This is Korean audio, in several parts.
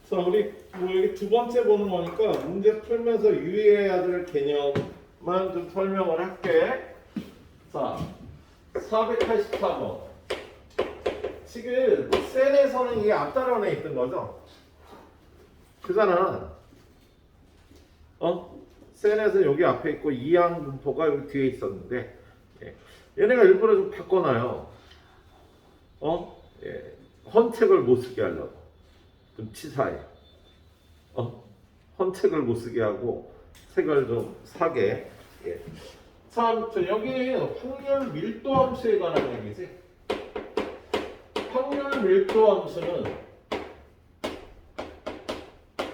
자, 우리 뭐 여기 두 번째 보는 거니까 문제 풀면서 유의해야 될 개념만 좀 설명을 할게. 자, 484번. 지금 셀에서는 이게 앞단원에 있던 거죠? 그잖아. 셀에서 여기 앞에 있고 이항 분포가 여기 뒤에 있었는데, 예. 얘네가 일부러 좀 바꿔놔요. 예. 헌책을 못 쓰게 하려고. 좀 치사해. 헌책을 못 쓰게 하고 색을 좀 사게. 예. 자, 아무튼 여기 확률 밀도 함수에 관한 얘기지. 확률 밀도 함수는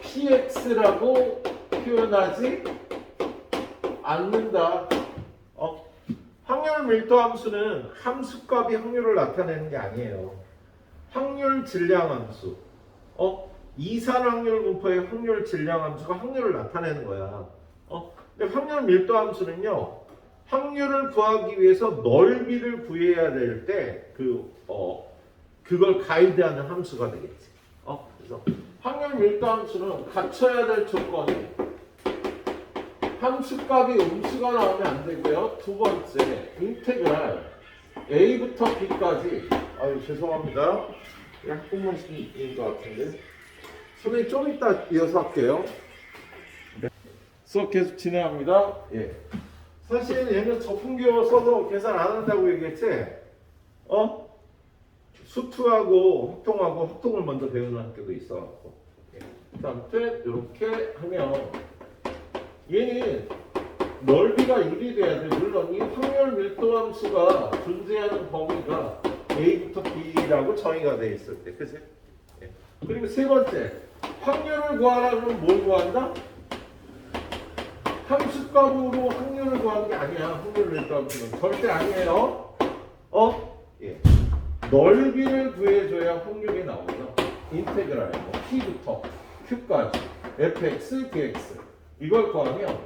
px라고 표현하지 않는다. 확률 밀도 함수는 함수값이 확률을 나타내는 게 아니에요. 확률 질량 함수. 이산 확률 분포의 확률 질량 함수가 확률을 나타내는 거야. 근데 확률 밀도 함수는요, 확률을 구하기 위해서 넓이를 구해야 될 때 그걸 가이드하는 함수가 되겠지. 그래서 확률 밀도 함수는 갖춰야 될 조건이 함수값이 음수가 나오면 안 되고요. 두 번째, 인테그랄 a부터 b까지. 아유, 죄송합니다. 학부모님인 것 같은데. 선생님 좀 이따 이어서 할게요. 네. 수업 계속 진행합니다. 예. 사실 얘는 저풍기호 써서 계산 안 한다고 얘기했지? 수투하고 확통하고 확통을 먼저 배우는 학교도 있어갖고. 예. 아무튼 이렇게 하면 얘는 넓이가 1이 돼야 돼. 물론 이 확률 밀도 함수가 존재하는 범위가 A부터 B라고 정의가 돼 있을 때. 그치? 예. 그리고 세 번째, 확률을 구하라면 뭘 구한다? 함수값으로 확률을 구하는 게 아니야. 확률 밀도 함수는 절대 아니에요. 예. 넓이를 구해줘야 확률이 나오죠. 인테그랄 P부터 Q까지 fx, dx 이걸 구하면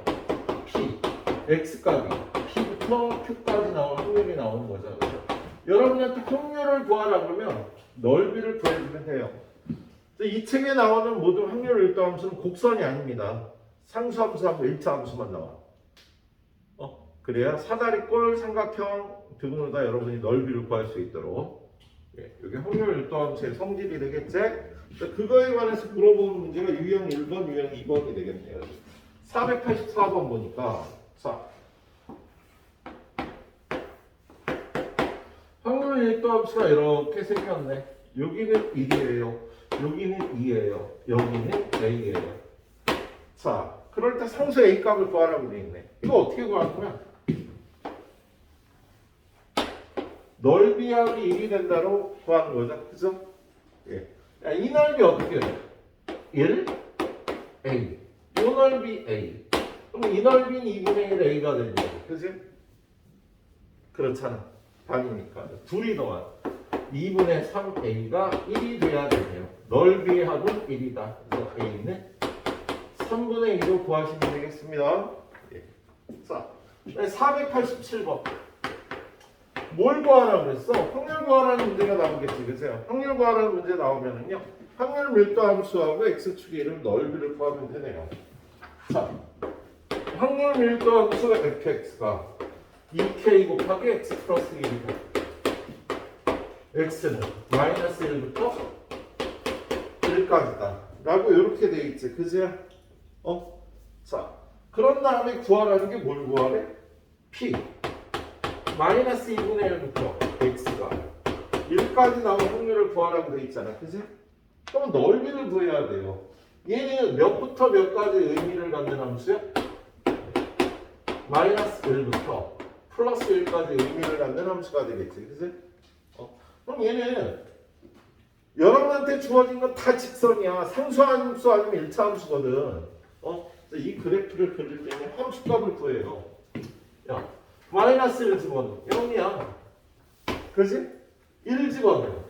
P, x값이 P부터 Q까지 나올 확률이 나오는 거죠. 그렇죠? 여러분한테 확률을 구하라 그러면 넓이를 구해주면 돼요. 이 책에 나오는 모든 확률 밀도 함수는 곡선이 아닙니다. 상수함수하고 일차함수만 나와. 그래야 사다리꼴, 삼각형 등으로 다 여러분이 넓이를 구할 수 있도록. 예, 이게 확률 밀도 함수의 성질이 되겠지? 그거에 관해서 물어보는 문제가 유형 1번, 유형 2번이 되겠네요. 484번 보니까, 자, 확률 밀도 함수가 이렇게 생겼네. 여기는 1이에요. 여기는 2예요. 여기는 A예요. 자, 그럴 때 상수 A 값을 구하라고 되어 있네. 이거 어떻게 구하는 거야? 넓이 합이 1이 된다로 구하는 거죠. 그죠? 예. 야, 이 넓이 어떻게 돼? 1, A. 이 넓이 A. 그럼 이 넓이는 2분의 1 A가 되는 거죠. 그지? 그렇잖아. 반이니까. 둘이 더한 2분의 3 A가 1이 돼야 되네요. 넓이의 합은 1이다. 그래서 A는 3분의 2로 구하시면 되겠습니다. 예. 자, 487번. 뭘 구하라고 그랬어? 확률 구하라는 문제가 나오겠지, 그죠? 확률 구하라는 문제 나오면은요, 확률 밀도 함수하고 x축의 이름 넓이를 구하면 되네요. 자, 확률 밀도 함수 fx가 2k 곱하기 x 플러스 1이고, x는 마이너스 1부터 1까지다. 라고 이렇게 돼 있지, 그죠? 자, 그런 다음에 구하라는 게 뭘 구하래? p. 마이너스 2분의 1부터 x가 1까지 나온 확률을 구하라고 돼 있잖아. 그지? 그럼 넓이를 구해야 돼요. 얘는 몇부터 몇까지 의미를 갖는 함수야? 마이너스 1부터 플러스 1까지 의미를 갖는 함수가 되겠지. 그지? 그럼 얘는 여러분한테 주어진 건 다 직선이야. 상수함수 아니면 1차 함수거든. 이 그래프를 그릴 때는 함수값을 구해요. 야, 마이너스 1 집어넣어. 0이야. 그지? 1 집어넣어.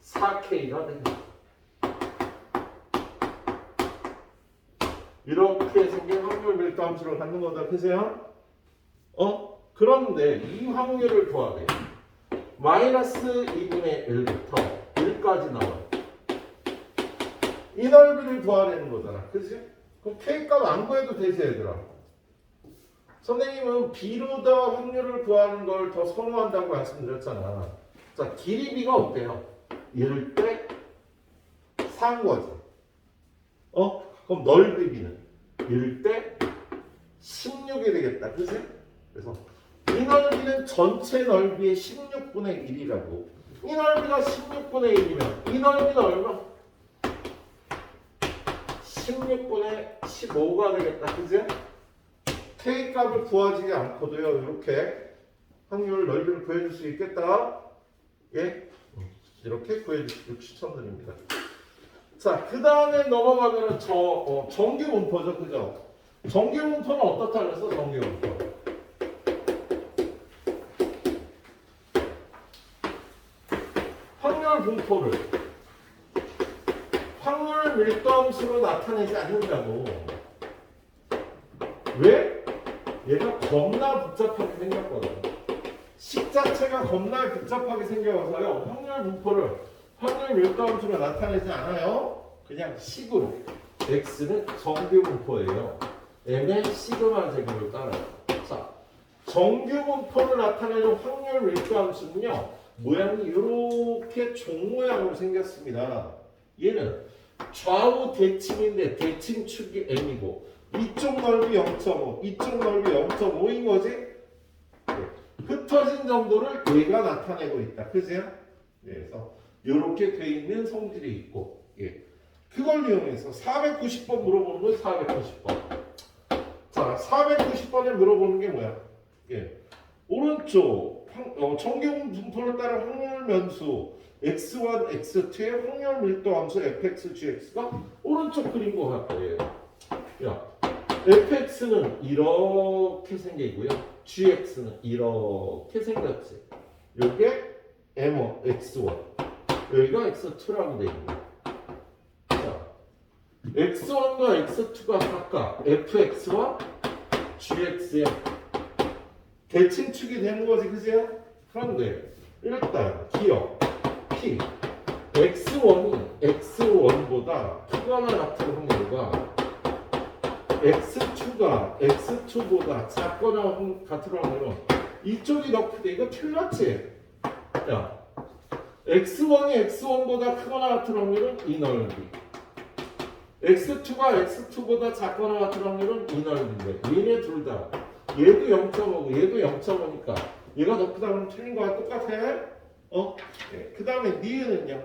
4K가 된다. 이렇게 생긴 확률 밀도 함수를 갖는 거다. 그죠? 그런데 이 확률을 구하래. 마이너스 2분의 1부터 1까지 나와. 이 넓이를 구하라는 거잖아. 그치? 그럼 K값 안 구해도 되지 얘들아. 선생님은 B로다 확률을 구하는 걸 더 선호한다고 말씀드렸잖아. 자, 길이 B가 어때요? 이럴 때 4인 거지. 그럼 넓이 B는 이럴 때 16이 되겠다. 그치? 그래서 이 넓이는 전체 넓이의 16분의 1이라고. 이 넓이가 16분의 1이면 이 넓이는 얼마? 16분의 15가 되겠다. 그치? K값을 구하지 않고도요. 이렇게 확률 넓이를 구해줄 수 있겠다. 예? 이렇게 구해주시길 추천드립니다. 자, 그 다음에 넘어가면은 정규 분포죠. 그죠? 정규 분포는 어떻다 그랬어? 정규 분포. 확률 분포를 확률 밀도함수로 나타내지 않는다고. 왜? 얘가 겁나 복잡하게 생겼거든. 식 자체가 겁나 복잡하게 생겨서요. 확률 분포를 확률 밀도함수로 나타내지 않아요. 그냥 식으로. x는 정규 분포예요. m의 시그마 제곱을 따라요. 자, 정규 분포를 나타내는 확률 밀도함수는요. 모양이 이렇게 종 모양으로 생겼습니다. 얘는 좌우 대칭인데 대칭축이 m이고 이쪽 넓이 0.5, 이쪽 넓이 0.5인 거지? 흩어진 정도를 얘가 나타내고 있다. 그죠? 그래서 이렇게 돼 있는 성질이 있고, 그걸 이용해서 490번 물어보는 건 490번. 자, 490번에 물어보는 게 뭐야? 오른쪽 정규 분포를 따른 확률 면수 x1, x2의 확률 밀도 함수 fx, gx가 오른쪽 그린 거 같다. 야, fx는 이렇게 생기고요. gx는 이렇게 생겼지. 이게 m1, x1, 여기가 x2라고 되어 있는 거야. 자, x1과 x2가 각각 fx와 gx의 대칭축이 되는 거지, 그죠? 그런데 일단 기억 p x1이 x1보다 크거나 같은 확률과 x2가 x2보다 작거나 같은 확률은 이쪽이 더 크대. 이거 틀렸지? 야, x1이 x1보다 크거나 같은 확률은 이 넓이, x2가 x2보다 작거나 같은 확률은 이 넓이인데 얘네 둘 다 얘도 0.5고 얘도 0.5니까 얘가 더 크다 그러면 틀린 거랑 똑같아. 그 다음에 니은은요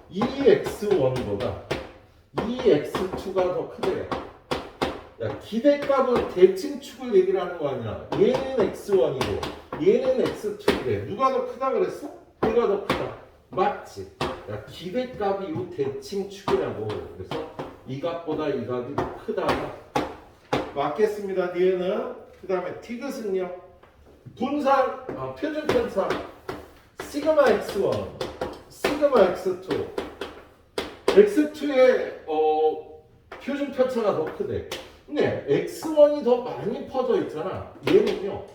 2x1보다 2x2가 더 크대요. 야, 기대값은 대칭축을 얘기를 하는 거 아니야. 얘는 x1이고 얘는 x2인데 누가 더 크다 그랬어? 얘가 더 크다. 맞지? 야, 기대값이 이 대칭축이라고. 그래서 이 값보다 이 값이 더 크다. 맞겠습니다. 니은은. 그 다음에 디귿은요 분산, 표준 편차 시그마 x1, 시그마 x2, x2의 표준 편차가 더 크대. 근데 x1이 더 많이 퍼져 있잖아. 얘는요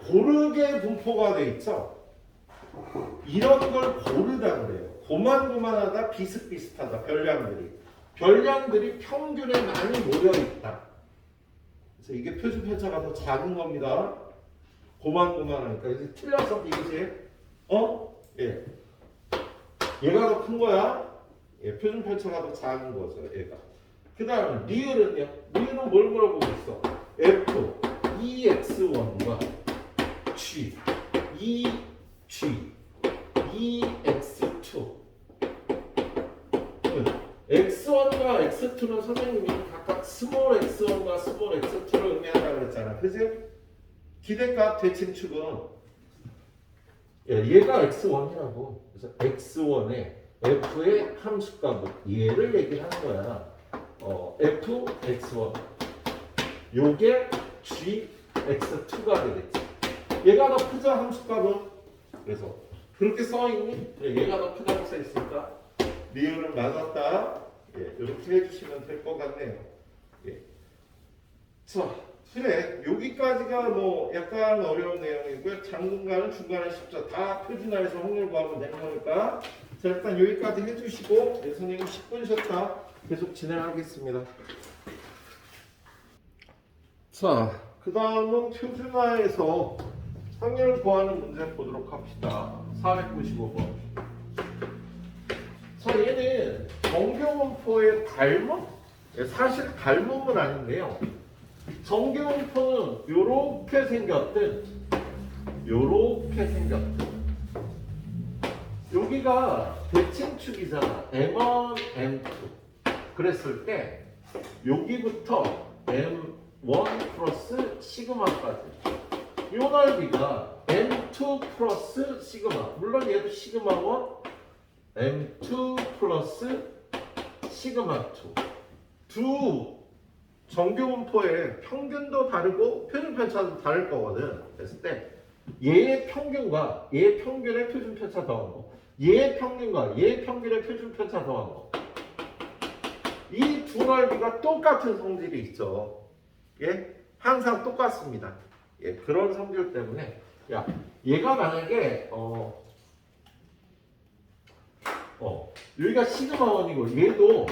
고르게 분포가 돼 있죠. 이런 걸 고르다 그래요. 고만고만하다, 비슷비슷하다. 별량들이 평균에 많이 모여 있다. 그래서 이게 표준 편차가 더 작은 겁니다. 고만고만하니까 이제 틀렸어, 이거지? 얘가 더 큰 거야. 표준 편차가 더 작은 거죠, 얘가. 그 다음에 리을은요? 리을은 뭘 물어보고 있어? f 2x1과 g 2g 2x2 x1과 x2는 선생님이 각각 스몰 x1과 스몰 x2를 의미한다고 그랬잖아. 그지? 기대값 대칭축은 얘가 x1이라고. 그래서 x1의 f의 함수값은 얘를 얘기를 하는 거야. f x1 요게 g x2가 되겠지. 얘가 더 크죠, 함수값은. 그래서 그렇게 써있니? 얘가 더 크다고 써있으니까 리을은 맞았다. 이렇게 해주시면 될 것 같네요. 자, 그래, 여기까지가 뭐 약간 어려운 내용이고요. 당분간은 중간에 쉽죠. 다 표준화해서 확률 구하면 되는 거니까 자, 일단 여기까지 해주시고 네, 선생님 10분 쉬었다 계속 진행하겠습니다. 자, 그 다음은 표준화에서 확률을 구하는 문제 보도록 합시다. 495번. 자, 얘는 정교분포의 닮음? 사실 닮음은 아닌데요. 정교분포는 요렇게 생겼든 요렇게 생겼든 여기가 대칭축이잖아. M1, M2 그랬을 때 여기부터 M1 플러스 시그마까지 요 넓이가 M2 플러스 시그마, 물론 얘도 시그마 1 M2 플러스 시그마 2 두 정교분포의 평균도 다르고 표준편차도 다를 거거든. 그랬을 때 얘의 평균과 얘의 평균의 표준편차 더한 거, 얘의 평균과 얘의 평균의 표준편차 더한 거, 이 두 넓이가 똑같은 성질이 있죠. 예? 항상 똑같습니다. 예, 그런 성질 때문에 야, 얘가 만약에 여기가 시그마 1이고 얘도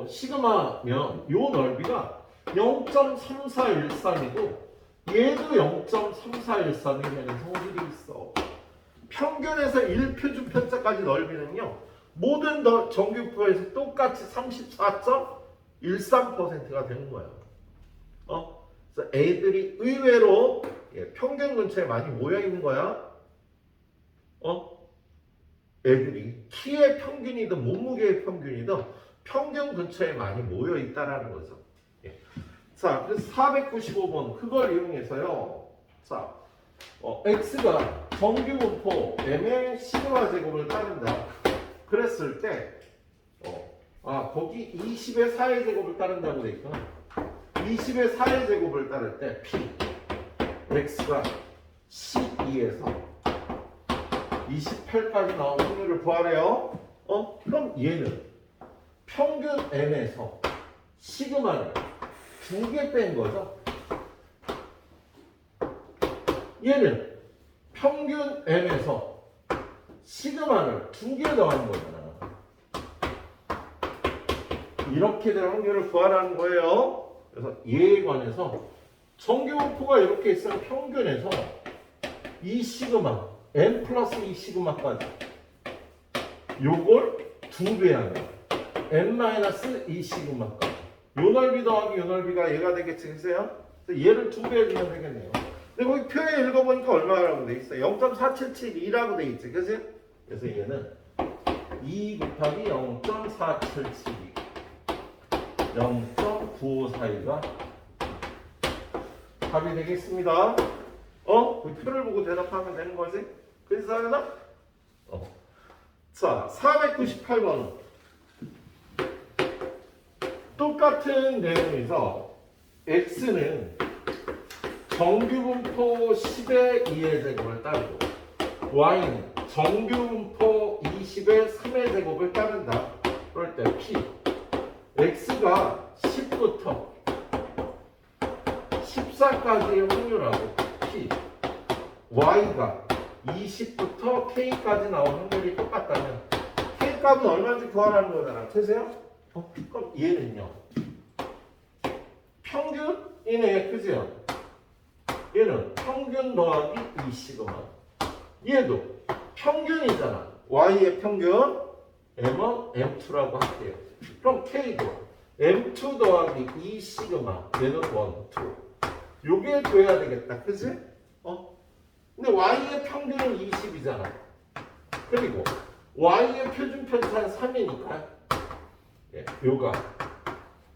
시그마면 요 넓이가 0.3413이고 얘도 0.3413이라는 성질이 있어. 평균에서 1표준편차까지 넓이는요 모든 정규표에서 똑같이 34.13%가 되는 거예요. 그래서 애들이 의외로 평균 근처에 많이 모여 있는 거야. 애들이 키의 평균이든 몸무게의 평균이든 평균 근처에 많이 모여 있다라는 거죠. 예. 자, 그래서 495번 그걸 이용해서요. 자, x가 정규분포 m의 시그마 제곱을 따른다. 그랬을 때, 거기 20의 4의 제곱을 따른다고 돼 있구나. 20의 4의 제곱을 따를 때 p x가 12에서 28까지 나온 확률을 구하래요. 그럼 얘는 평균 m에서 시그마를 2개 뺀 거죠. 얘는 평균 m에서 시그마를 2개 더한 거잖아. 이렇게 될 확률을 구하라는 거예요. 그래서 얘에 관해서 정규분포가 이렇게 있으면 평균에서 이 시그마 m 플러스 이 시그마까지 요걸 2배 하면 m 마이너스 이 시그마까지 요 넓이 더하기 요 넓이가 얘가 되겠지, 그래요? 얘를 2배 해주면 되겠네요. 근데 거기 표에 읽어보니까 얼마라고 돼 있어요? 0.4772라고 돼 있지, 그치? 그래서 얘는 2 곱하기 0.4772 0.952가 답이 되겠습니다. 그 표를 보고 대답하면 되는 거지? 그래서 하나? 자, 498번. 똑같은 내용에서 x는 정규분포 10의 2의 제곱을 따르고 y는 정규분포 20의 3의 제곱을 따른다. 그럴 때 p x가 10부터 14까지의 확률하고 p y가 20부터 k까지 나온 확률이 똑같다면 k 값은 얼마인지 구하라는 거잖아. 되세요? 그럼 얘는요 평균이네, 그죠? 얘는 평균 더하기 2 시그마. 얘도 평균이잖아. y의 평균 m1, m2라고 할게요. 그럼 k도 m2 더하기 2 시그마. 얘는 1, 2. 요게 돼야 되겠다, 그지? 근데 y의 평균은 20이잖아. 그리고 y의 표준편차는 3이니까 요가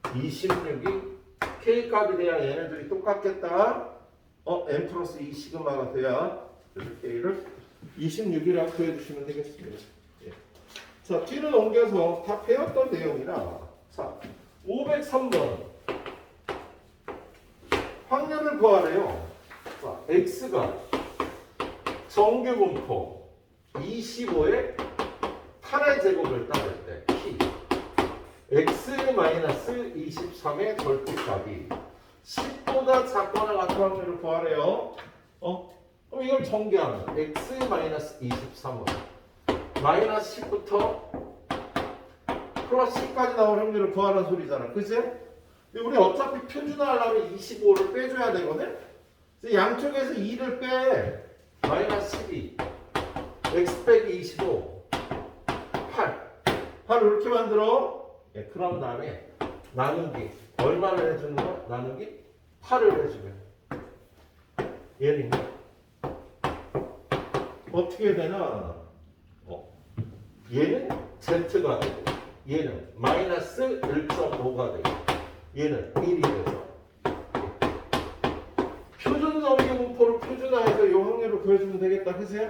26이 k값이 돼야 얘네들이 똑같겠다. m 플러스 2 시그마가 돼야 k를 26이라고 구해주시면 되겠습니다. 자, 뒤를 넘겨서 다 배웠던 내용이라. 자, 503번 확률을 구하래요. 자, x가 정규분포 25의 8의 제곱을 따를 때 p x-23의 절대값이 10보다 작거나 같은 확률을 구하래요. 그럼 이걸 전개하면 x-23은 마이너스 10부터 플러스 10까지 나올 확률을 구하라는 소리잖아. 그치? 근데 우리 어차피 표준화하려면 25를 빼줘야 되거든? 그래서 양쪽에서 2를 빼. 마이너스 12. x 빼기 25. 8. 8 이렇게 만들어. 예, 그런 다음에 나누기. 얼마를 해주는 거야? 나누기 8을 해주면. 얘는 어떻게 되나? 얘는 z가 되고 얘는 마이너스 1.5가 되고 얘는 1이 돼서 표준 정규분포를 표준화해서 이 확률을 구해주면 되겠다. 그치?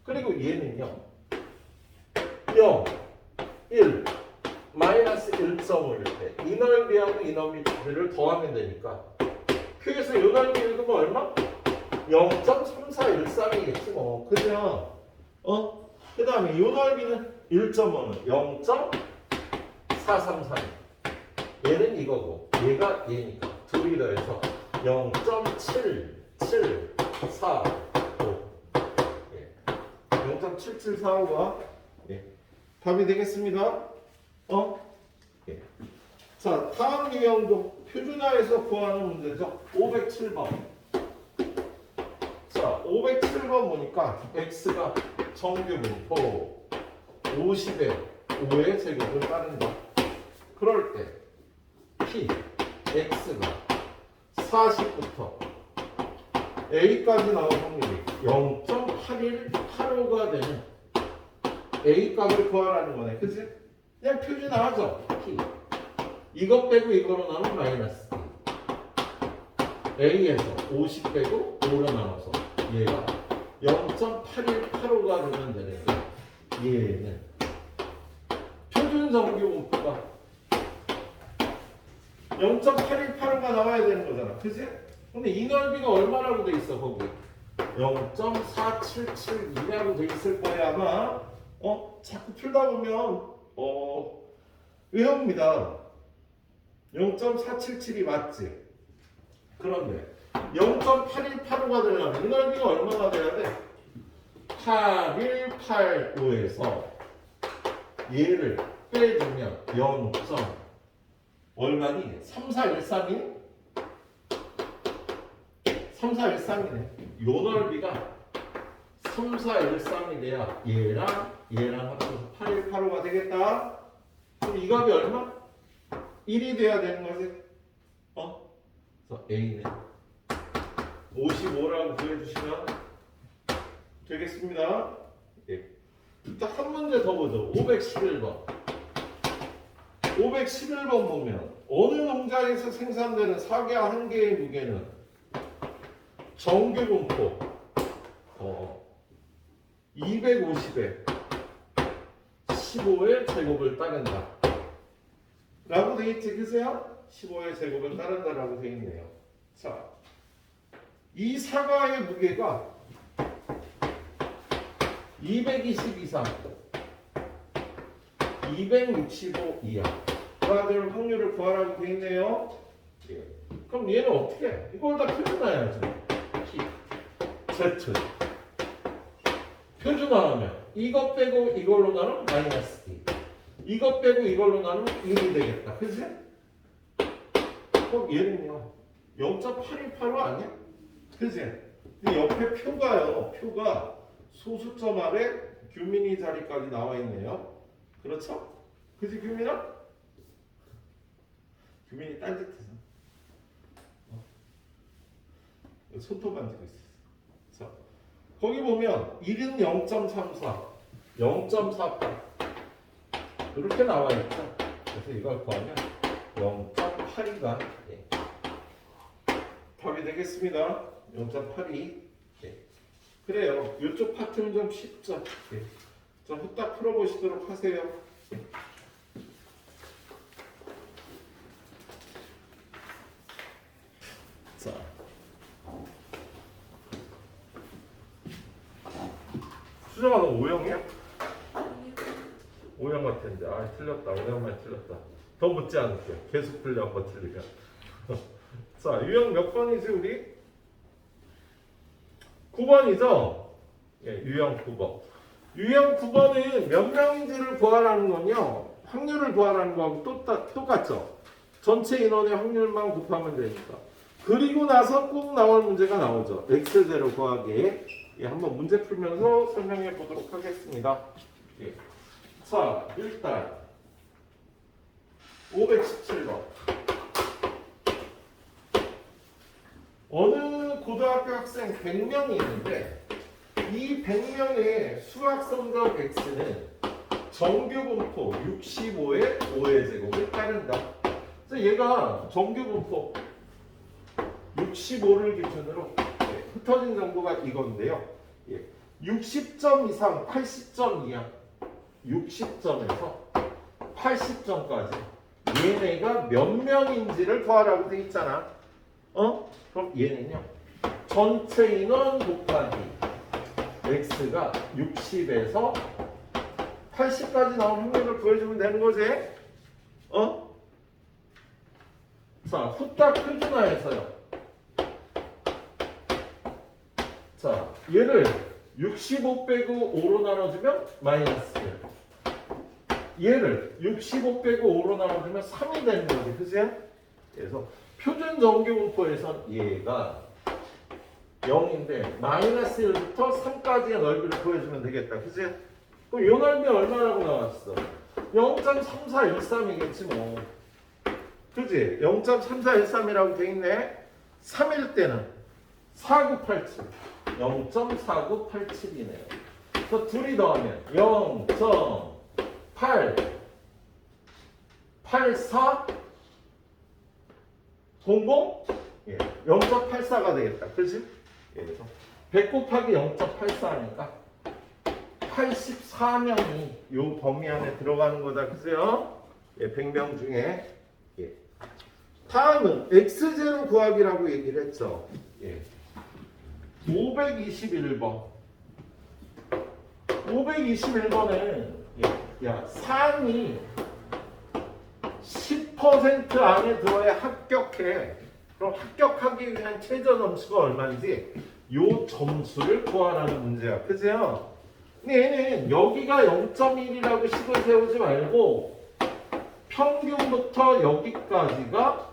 그리고 얘는요 0, 1, 마이너스 1.5일 때 이 넓이하고 이 넓이를 더하면 되니까 표에서 이 넓이 읽으면 얼마? 0.3413이겠지 뭐. 그죠? 그 다음에 이 넓이는 1.5는 0.433. 얘는 이거고 얘가 얘니까 둘이 더해서 0.7745. 예. 0.7745가 예. 답이 되겠습니다. 예. 자, 다음 유형도 표준화해서 구하는 문제죠. 507번. 자, 507번 보니까 x가 정규분포 50에 5의 제곱을 따른다. 그럴 때 p, x가 40부터 a까지 나올 확률이 0.8185가 되는 a 값을 구하라는 거네. 그치? 그냥 표준화하죠. p. 이것 빼고 이거로 나누면 마이너스 a에서 50 빼고 5로 나눠서 얘가 0.8185가 되면 되는데 얘는 표준 정규분포가 0.8185가 나와야 되는 거잖아. 그치? 근데 이 넓이가 얼마라고 돼 있어 거기? 0.4772라고 돼 있을 거야 아마. 자꾸 풀다 보면 외웁니다. 0.477이 맞지? 그런데 0.8185가 되려면 이 넓이가 얼마나 돼야 돼? 8185에서 얘를 빼주면 0. 얼마니? 3413이네? 3413이네. 요 넓이가 3413이 돼야 얘랑 합쳐서 8185가 되겠다. 그럼 이 값이 얼마? 1이 돼야 되는 거지. 그래서 A는 55라고 구해주시면 되겠습니다. 예. 일단 한 문제 더 보죠. 511번. 511번 보면 어느 농장에서 생산되는 사과 한 개의 무게는 정규분포 250에 15의 제곱을 따른다. 라고 되어 있지, 그세요? 15의 제곱을 따른다라고 되어 있네요. 자, 이 사과의 무게가 220 이상, 265 이하가 될 확률을 구하라고 되어 있네요. 예. 그럼 얘는 어떻게 해? 이걸 다 표준화해야죠. P, Z. 표준화하면 이것 빼고 이걸로 나누면 마이너스 D. 이것 빼고 이걸로 나누면 1이 되겠다. 그치? 그럼 얘는요 0.818호 아니야? 그치? 근데 옆에 표가요. 표가 소수점 아래 규민이 자리까지 나와 있네요. 그렇죠? 그치 규민아? 규민이 딴짓해서 손톱 만지고 있어. 자, 거기 보면 1은 0.34, 0.48 이렇게 나와 있죠. 그래서 이걸 구하면 0.82가 답이 되겠습니다. 0.82. 그래요. 이쪽 파트는 좀 쉽죠. 좀 후딱 풀어보시도록 하세요. 자, 수정아 너 O형이야? O형 같은데 틀렸다. O형만 틀렸다. 더 묻지 않을게. 계속 풀려 한번 틀리면. 자, 유형 몇 번이지 우리? 9번이죠? 예, 유형 9번. 유형 9번은 몇 명인지를 구하라는 건요. 확률을 구하라는 거하고 똑같죠. 전체 인원의 확률만 곱하면 되니까. 그리고 나서 꼭 나올 문제가 나오죠. X0 구하기. 예, 한번 문제 풀면서 설명해 보도록 하겠습니다. 예. 자, 일단 517번. 어느 고등학교 학생 100명이 있는데 이 100명의 수학 성적 X는 정규 분포 65의 5의 제곱을 따른다. 그래서 얘가 정규 분포 65를 기준으로 흩어진 정도가 이건데요. 60점 이상 80점 이하 60점에서 80점까지 얘네가 몇 명인지를 구하라고 돼 있잖아. 그럼 얘는요. 전체 인원 곱하기 X가 60에서 80까지 나온 확률을 구해주면 되는 거지. 자, 후딱 표준화해서요. 자, 얘를 65 빼고 5로 나눠주면 마이너스 1. 얘를 65 빼고 5로 나눠주면 3이 되는 거지. 그치? 그래서 표준 정규 분포에선 얘가 0인데 마이너스 1부터 3까지의 넓이를 구해주면 되겠다. 그치? 그럼 요 넓이 얼마라고 나왔어? 0.3413이겠지 뭐. 그치? 0.3413이라고 돼 있네. 3일 때는 4987. 0.4987이네요. 그래서 둘이 더하면 0.884 00? 예, 0.84가 되겠다. 그렇지? 예, 그래서 100 곱하기 0.84니까 84명이 이 범위 안에 들어가는 거다. 그죠? 예, 100명 중에. 예. 다음은 X0 구하기라고 얘기를 했죠. 예. 521번. 521번은 야, 상이 10% 안에 들어야 합격해. 그럼 합격하기 위한 최저 점수가 얼마인지 요 점수를 구하라는 문제야. 그죠? 근데 얘는 여기가 0.1이라고 식을 세우지 말고 평균부터 여기까지가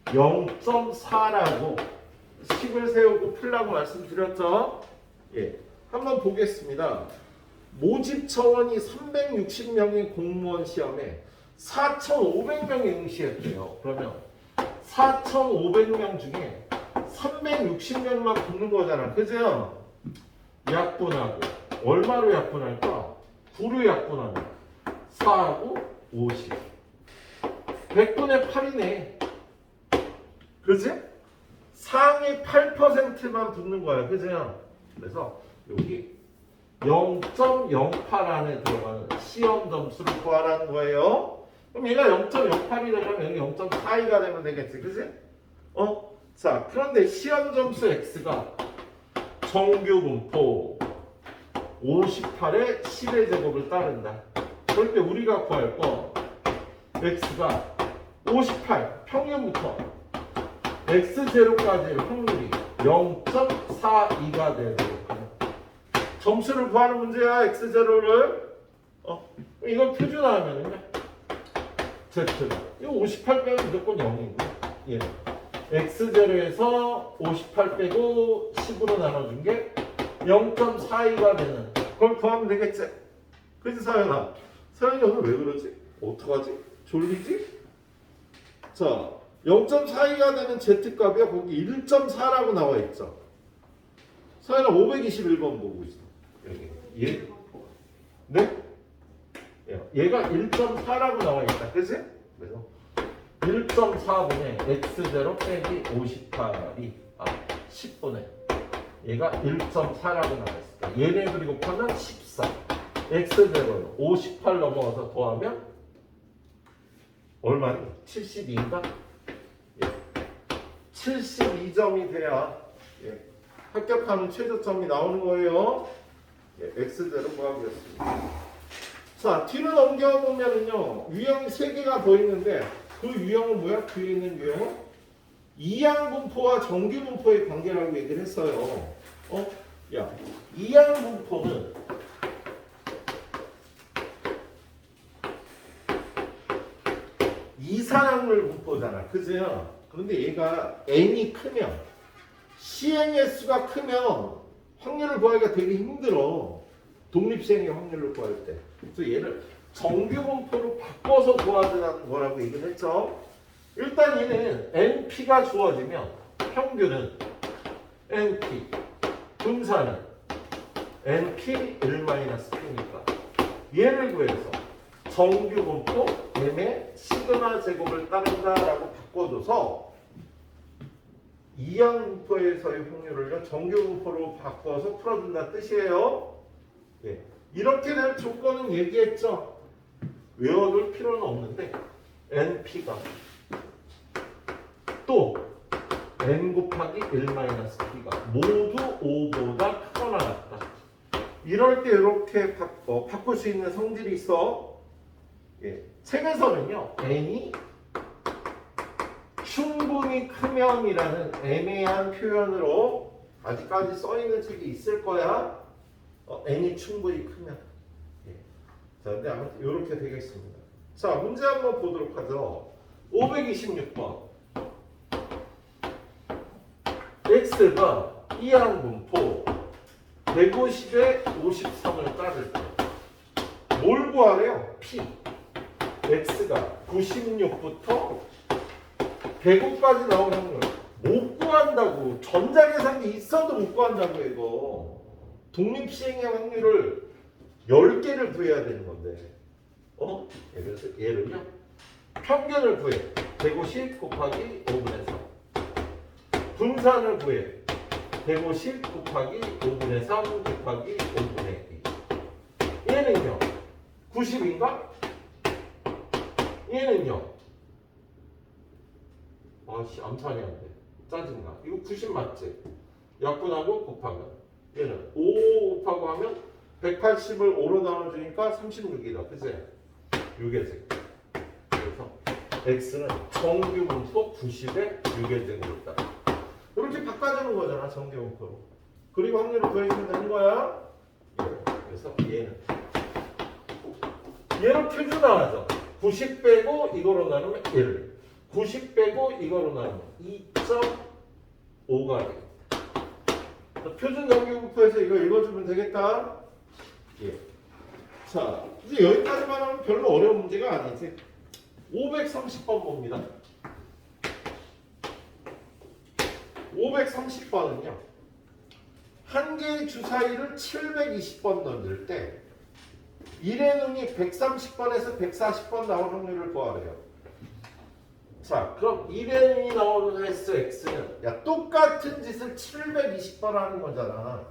0.4라고 식을 세우고 풀라고 말씀드렸죠? 예. 한번 보겠습니다. 모집 처원이 360명의 공무원 시험에 4,500명이 응시했대요. 그러면 4,500명 중에 360명만 붙는 거잖아. 그죠? 약분하고 얼마로 약분할까? 9로 약분하면 4하고 50 100분의 8이네. 그지? 상위 8%만 붙는 거야. 그죠? 그래서 여기 0.08 안에 들어가는 시험 점수를 구하라는 거예요. 그럼 얘가 0.08이 되려면 여기 0.42가 되면 되겠지. 그지? 자, 그런데 시험 점수 X가 정규 분포 58의 10의 제곱을 따른다. 그럴 때 우리가 구할 거 X가 58 평균부터 X0까지의 확률이 0.42가 되도록 하는 점수를 구하는 문제야. X0를 이걸 표준화하면은요 Z가 이거 58 빼면 무조건 0이고 얘는 X0에서 58 빼고 10으로 나눠준 게 0.42가 되는 그걸 구하면 되겠지. 그치 사연아? 사연이 오늘 왜 그러지? 어떡하지? 졸리지? 자 0.42가 되는 Z값이야. 거기 1.4라고 나와 있죠. 사연아 521번 보고 있어. 여기 얘 네? 얘가 1.4라고 나와 있다. 그치? 그래서 1.4분의 x0 빼기 58이 10분의 얘가 1.4라고 나와 있을까? 얘네 그리고 곱하면 14 x0를 58 넘어가서 더하면 얼마니? 72인가? 72점이 돼야 합격하는 최저점이 나오는 거예요. x0 구하기였습니다. 자, 뒤로 넘겨보면은요, 유형이 3개가 더 있는데, 그 유형은 뭐야? 뒤에 있는 유형은 이항 분포와 정규 분포의 관계라고 얘기를 했어요. 이항 분포는 이산확률 분포잖아. 그죠? 그런데 얘가 n이 크면 시행의 수가 크면 확률을 구하기가 되게 힘들어. 독립시행의 확률을 구할 때. 그래서 얘를 정규 분포로 바꿔서 구하자는 거라고 얘기를 했죠. 일단 얘는 np가 주어지면 평균은 np, 분산은 np 1-p니까 얘를 구해서 정규 분포 m의 시그마 제곱을 따른다라고 바꿔줘서 이항 분포에서의 확률을요 정규 분포로 바꿔서 풀어준다는 뜻이에요. 예. 이렇게 될 조건은 얘기했죠. 외워둘 필요는 없는데 np가 또 n 곱하기 1-p가 모두 5보다 크거나 같다. 이럴 때 이렇게 바꿀 수 있는 성질이 있어. 예. 책에서는요 n이 충분히 크면이라는 애매한 표현으로 아직까지 써있는 책이 있을 거야. n이 충분히 크면. 예. 자, 근데 아무튼 이렇게 되겠습니다. 자, 문제 한번 보도록 하죠. 526번. x가 이항 분포 150에 53을 따를 때 뭘 구하래요? p. x가 96부터 105까지 나오는 확률 못 구한다고. 전자계산기 있어도 못 구한다고 이거. 독립시행의 확률을 10개를 구해야 되는 건데. 그래서 얘를요 평균을 구해 150 곱하기 5분의 3 분산을 구해 150 곱하기 5분의 3 곱하기 5분의 2 얘는요 90인가? 얘는요 아씨 암산이 안 돼. 짜증나. 이거 90 맞지? 약분하고 곱하면 얘는 5 곱하고 하면 180을 5로 나눠주니까 36이다. 그치? 6의 제곱. 그래서 x는 정규 분포 90에 6의 제곱을 따라. 이렇게 바꿔주는 거잖아. 정규 분포로. 그리고 확률을 구해주면 되는 거야. 그래서 얘를 표준화하죠. 90 빼고 이거로 나누면 1. 90 빼고 이거로 나누면 2.5가 되겠다. 표준 정규 분포에서 이거 읽어주면 되겠다. 예. 자, 이제 여기까지만 하면 별로 어려운 문제가 아니지. 530번 봅니다. 530번은요. 한 개의 주사위를 720번 던질 때 1의 눈이 130번에서 140번 나올 확률을 구하래요. 자, 그럼 1의 눈이 나오는 횟수 x는 똑같은 짓을 720번 하는 거잖아.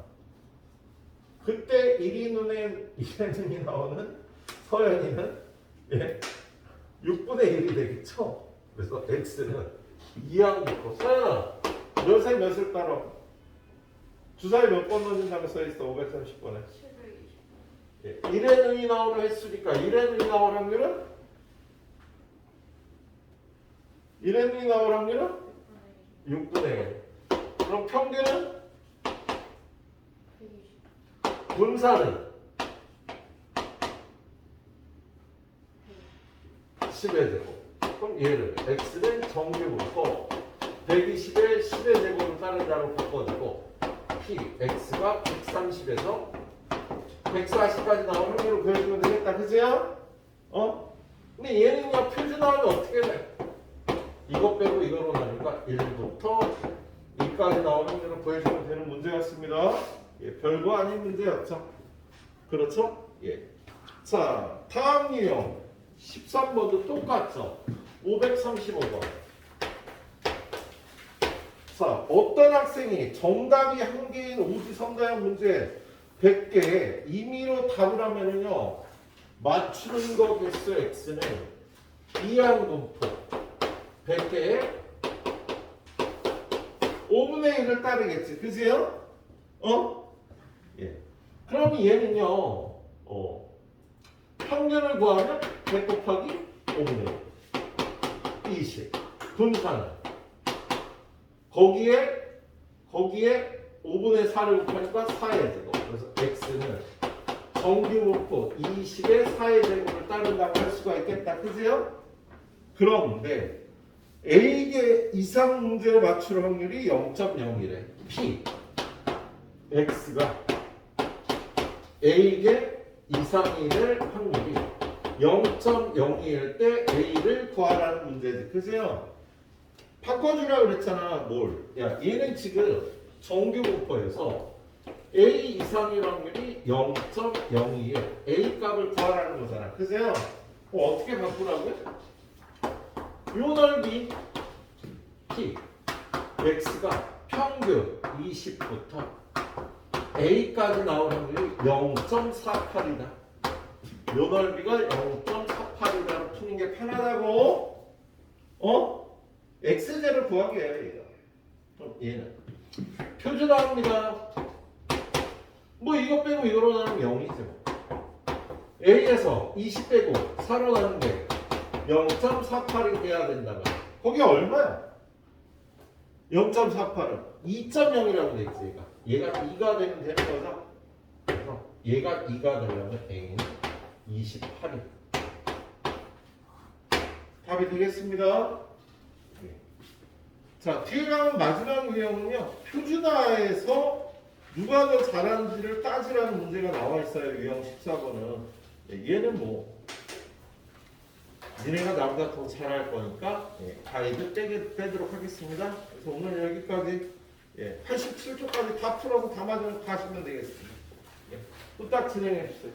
그때 1의 눈이 나오는 서연이는 6분의 1이 되겠죠. 그래서 x는 2항 분포. 서연아, 몇에 몇을 따라? 주사위 몇 번 넣는다고 써있어? 530번에 720. 1의 눈이 나오는 횟수니까 1의 눈이 나올 확률은? 1의 눈이 나올 확률은? 6분의 1. 그럼 평균은? 120. 분산은? 10의 제곱. 그럼 얘를 x는 정규 분포 120에 10의 제곱을 따른다로 바꿔주고 p, x가 130에서 140까지 나온 확률을 구해주면 되겠다. 그죠? 근데 얘는요 표준화하면 어떻게 돼? 이거 빼고 이거로 나니까 1부터 2까지 나온 확률을 구해주면 되는 문제였습니다. 별거 아닌 문제였죠. 그렇죠? 자, 다음 유형 13번도 똑같죠. 535번. 자, 어떤 학생이 정답이 한 개인 오지선다형 문제 100개에 임의로 답을 하면은요 맞추는 거 개수 x는 이항 분포 100개에 5분의 1을 따르겠지. 그지요? 그럼 얘는요 평균을 구하면 100 곱하기 5분의 1 20 분산은 거기에 5분의 4를 곱하니까 4의 제곱. 그래서 x는 정규 분포 20의 4의 제곱을 따른다고 할 수가 있겠다. 그지요? 그런데 A개 이상 문제를 맞출 확률이 0.01에 P X가 A개 이상이 될 확률이 0.02일 때 A를 구하라는 문제지. 그죠? 바꿔주라 그랬잖아. 뭘? 야, 얘는 지금 정규 분포에서 A 이상일 확률이 0.02에 A 값을 구하라는 거잖아. 그죠? 어떻게 바꾸라고요? 요 넓이 P X가 평균 20부터 A까지 나올 확률이 0.48이다. 요 넓이가 0.48이라고 푸는 게 편하다고? X제를 구하게 해요, 얘가. 그럼 얘는 표준화합니다. 뭐 이거 빼고 이거로 나누면 0이죠. A에서 20 빼고 4로 나누는 게 0.48이 돼야 된다면 거기 얼마야? 0.48은 2.0이라고 돼 있지. 얘가 2가 되면 되는 거죠. 그래서 얘가 2가 되려면 A는 28이 답이 되겠습니다. 자, 뒤에 가면 마지막 유형은요, 표준화에서 누가 더 잘하는지를 따지라는 문제가 나와 있어요. 유형 14번은. 얘는 뭐 니네가 나보다 더 잘할 거니까 가이드 빼도록 하겠습니다. 그래서 오늘 여기까지 87초까지 다 풀어서 다 맞으면 가시면 되겠습니다. 후딱 진행해 주세요.